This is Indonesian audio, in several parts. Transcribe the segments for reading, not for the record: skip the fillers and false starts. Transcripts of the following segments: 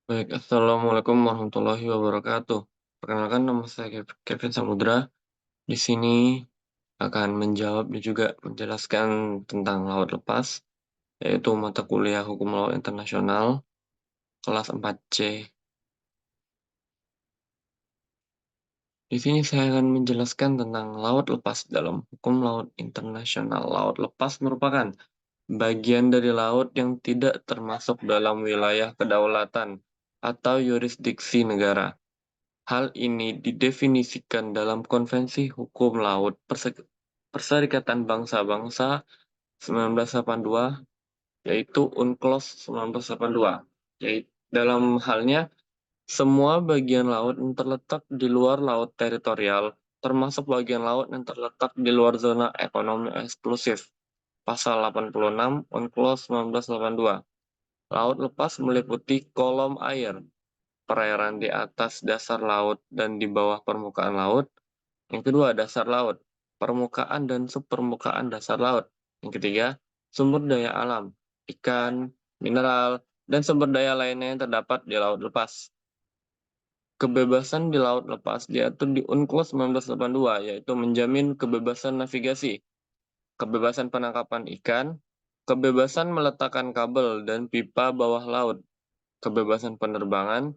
Baik, assalamualaikum warahmatullahi wabarakatuh. Perkenalkan nama saya Kevin Samudra. Di sini akan menjawab dan juga menjelaskan tentang laut lepas, yaitu mata kuliah Hukum Laut Internasional kelas 4C. Di sini saya akan menjelaskan tentang laut lepas dalam Hukum Laut Internasional. Laut lepas merupakan bagian dari laut yang tidak termasuk dalam wilayah kedaulatan atau yurisdiksi negara. Hal ini didefinisikan dalam Konvensi Hukum Laut Perserikatan Bangsa-Bangsa 1982, yaitu UNCLOS 1982. Yaitu dalam halnya, semua bagian laut yang terletak di luar laut teritorial, termasuk bagian laut yang terletak di luar zona ekonomi eksklusif. Pasal 86 UNCLOS 1982. Laut lepas meliputi kolom air, perairan di atas dasar laut dan di bawah permukaan laut. Yang kedua, dasar laut, permukaan dan subpermukaan dasar laut. Yang ketiga, sumber daya alam, ikan, mineral, dan sumber daya lainnya yang terdapat di laut lepas. Kebebasan di laut lepas diatur di UNCLOS 1982, yaitu menjamin kebebasan navigasi, kebebasan penangkapan ikan, kebebasan meletakkan kabel dan pipa bawah laut, kebebasan penerbangan,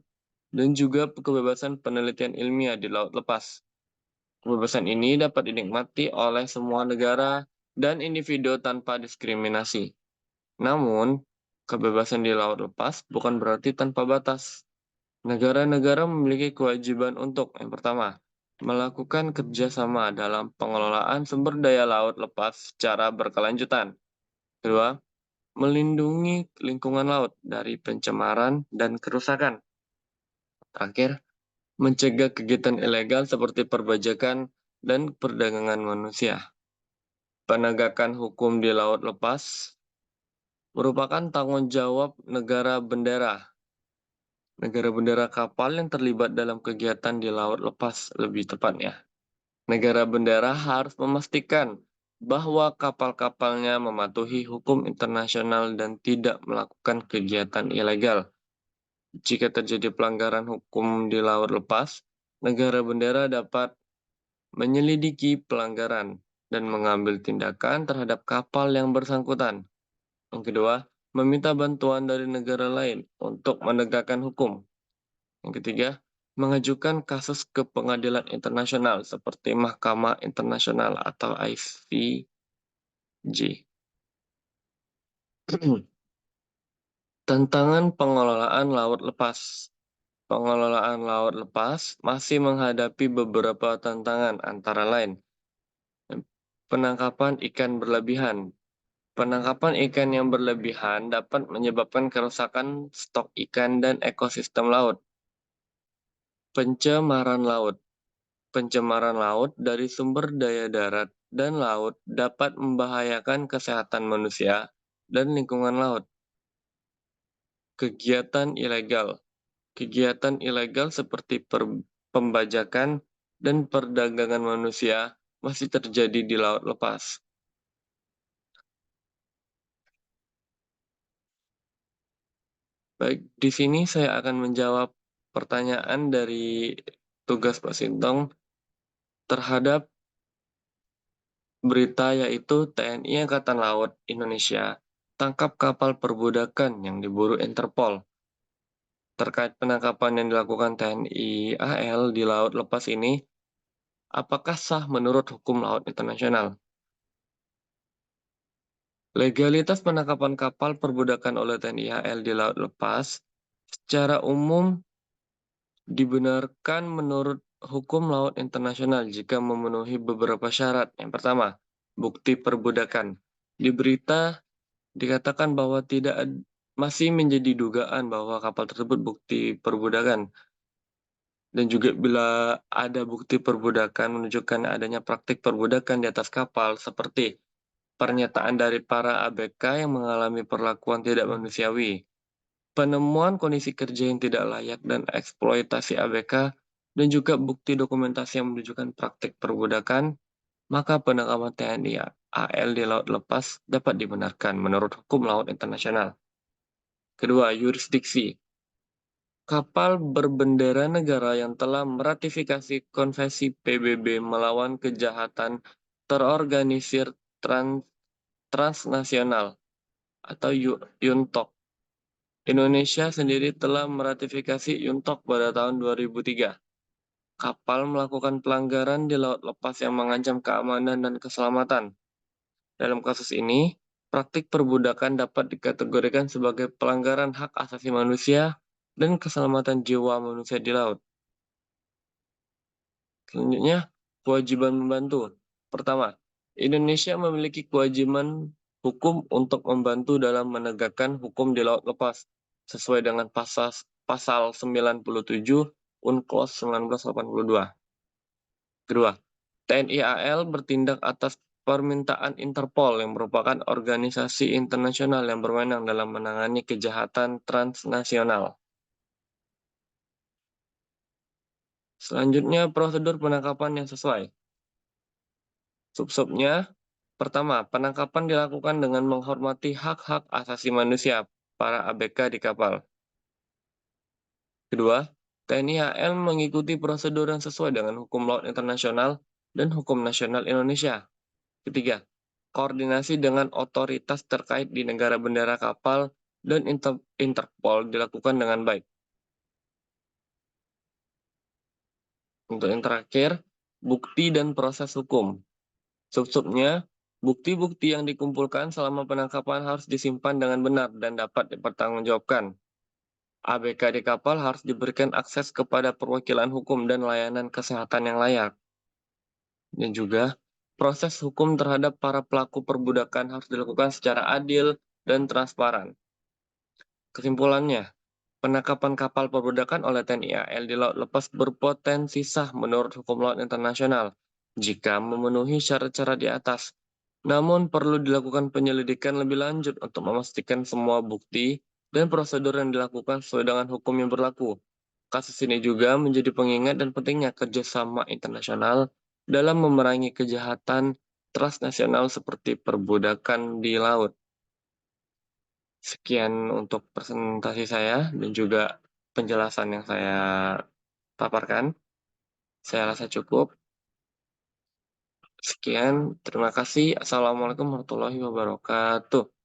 dan juga kebebasan penelitian ilmiah di laut lepas. Kebebasan ini dapat dinikmati oleh semua negara dan individu tanpa diskriminasi. Namun, kebebasan di laut lepas bukan berarti tanpa batas. Negara-negara memiliki kewajiban untuk, yang pertama, melakukan kerjasama dalam pengelolaan sumber daya laut lepas secara berkelanjutan. Kedua, melindungi lingkungan laut dari pencemaran dan kerusakan. Terakhir, mencegah kegiatan ilegal seperti perbajakan dan perdagangan manusia. Penegakan hukum di laut lepas merupakan tanggung jawab negara bendera kapal yang terlibat dalam kegiatan di laut lepas lebih tepatnya. Negara bendera harus memastikan bahwa kapal-kapalnya mematuhi hukum internasional dan tidak melakukan kegiatan ilegal. Jika terjadi pelanggaran hukum di laut lepas, negara bendera dapat menyelidiki pelanggaran dan mengambil tindakan terhadap kapal yang bersangkutan. Yang kedua, meminta bantuan dari negara lain untuk menegakkan hukum. Yang ketiga, mengajukan kasus ke pengadilan internasional seperti Mahkamah Internasional atau ICJ. Tantangan pengelolaan laut lepas. Pengelolaan laut lepas masih menghadapi beberapa tantangan antara lain penangkapan ikan berlebihan. Penangkapan ikan yang berlebihan dapat menyebabkan kerusakan stok ikan dan ekosistem laut. Pencemaran laut. Pencemaran laut dari sumber daya darat dan laut dapat membahayakan kesehatan manusia dan lingkungan laut. Kegiatan ilegal. Kegiatan ilegal seperti pembajakan dan perdagangan manusia masih terjadi di laut lepas. Baik, di sini saya akan menjawab pertanyaan dari tugas Pak Sintong terhadap berita yaitu TNI Angkatan Laut Indonesia tangkap kapal perbudakan yang diburu Interpol. Terkait penangkapan yang dilakukan TNI AL di laut lepas ini, apakah sah menurut hukum laut internasional? Legalitas penangkapan kapal perbudakan oleh TNI AL di laut lepas secara umum dibenarkan menurut hukum laut internasional jika memenuhi beberapa syarat. Yang pertama, bukti perbudakan. Di berita dikatakan bahwa masih menjadi dugaan bahwa kapal tersebut bukti perbudakan. Dan juga bila ada bukti perbudakan menunjukkan adanya praktik perbudakan di atas kapal seperti pernyataan dari para ABK yang mengalami perlakuan tidak manusiawi, penemuan kondisi kerja yang tidak layak dan eksploitasi ABK, dan juga bukti dokumentasi yang menunjukkan praktik perbudakan, maka penangkapan TNI AL di laut lepas dapat dibenarkan menurut hukum laut internasional. Kedua, yurisdiksi. Kapal berbendera negara yang telah meratifikasi Konvensi PBB melawan kejahatan terorganisir transnasional atau UNTOC. Indonesia sendiri telah meratifikasi UNTOC pada tahun 2003. Kapal melakukan pelanggaran di laut lepas yang mengancam keamanan dan keselamatan. Dalam kasus ini, praktik perbudakan dapat dikategorikan sebagai pelanggaran hak asasi manusia dan keselamatan jiwa manusia di laut. Selanjutnya, kewajiban membantu. Pertama, Indonesia memiliki kewajiban hukum untuk membantu dalam menegakkan hukum di laut lepas, sesuai dengan pasal 97 UNCLOS 1982. Kedua, TNI AL bertindak atas permintaan Interpol yang merupakan organisasi internasional yang berwenang dalam menangani kejahatan transnasional. Selanjutnya, prosedur penangkapan yang sesuai. Sub-subnya, pertama, penangkapan dilakukan dengan menghormati hak-hak asasi manusia para ABK di kapal. Kedua, TNI AL mengikuti prosedur yang sesuai dengan hukum laut internasional dan hukum nasional Indonesia. Ketiga, koordinasi dengan otoritas terkait di negara bendera kapal dan Interpol dilakukan dengan baik. Untuk yang terakhir, bukti dan proses hukum. Sub-subnya, bukti-bukti yang dikumpulkan selama penangkapan harus disimpan dengan benar dan dapat dipertanggungjawabkan. ABK di kapal harus diberikan akses kepada perwakilan hukum dan layanan kesehatan yang layak. Dan juga, proses hukum terhadap para pelaku perbudakan harus dilakukan secara adil dan transparan. Kesimpulannya, penangkapan kapal perbudakan oleh TNI AL di laut lepas berpotensi sah menurut hukum laut internasional jika memenuhi syarat-syarat di atas. Namun perlu dilakukan penyelidikan lebih lanjut untuk memastikan semua bukti dan prosedur yang dilakukan sesuai dengan hukum yang berlaku. Kasus ini juga menjadi pengingat dan pentingnya kerjasama internasional dalam memerangi kejahatan transnasional seperti perbudakan di laut. Sekian untuk presentasi saya dan juga penjelasan yang saya paparkan. Saya rasa cukup. Sekian, terima kasih. Assalamualaikum warahmatullahi wabarakatuh.